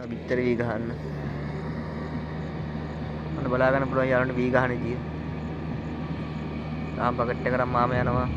බිත්තර වී ගහන්න. අන්න බලා ගන්න පුළුවන් යාළුවන්ට වී ගහන විදිය. තාම බකට් එක කරන් මාම යනවා.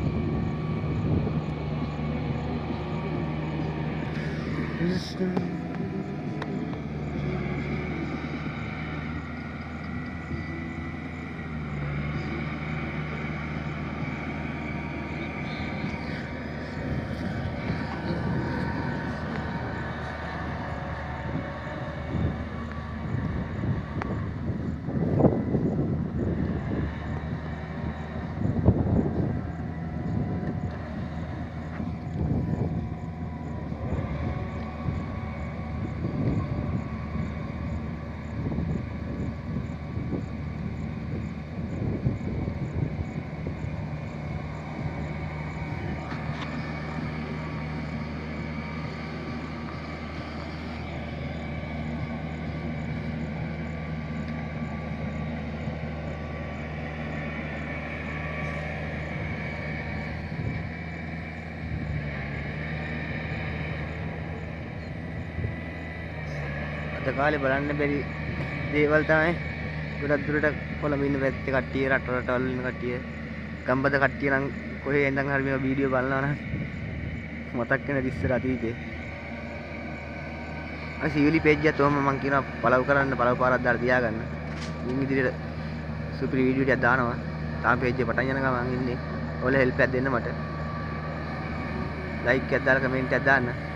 අද කාලේ බලන්න බැරි දේවල් තමයි ගොඩක් දුරට කොළඹ ඉන්න පැත්තේ කට්ටිය රටවල් ඉන්න කට්ටිය ගම්බද කට්ටිය නම් කොහේ ඉඳන් හරි මේ වීඩියෝ බලනවා නම් මතක් වෙන ඉස්සර අතීතේ අර සිවිලි පේජ් එකත් ඔහම මම කියනවා පළව් කරන්න පළව් පාරක් දාලා තියාගන්න. ඉන් ඉදිරියට සුපිරි වීඩියෝ ටිකක් දානවා. තාම පේජ් එක පටන් යන ගමන් ඉන්නේ. ඔයාලා හෙල්ප් එකක් දෙන්න මට. ලයික් එකක් දාලා කමෙන්ට් එකක් දාන්න.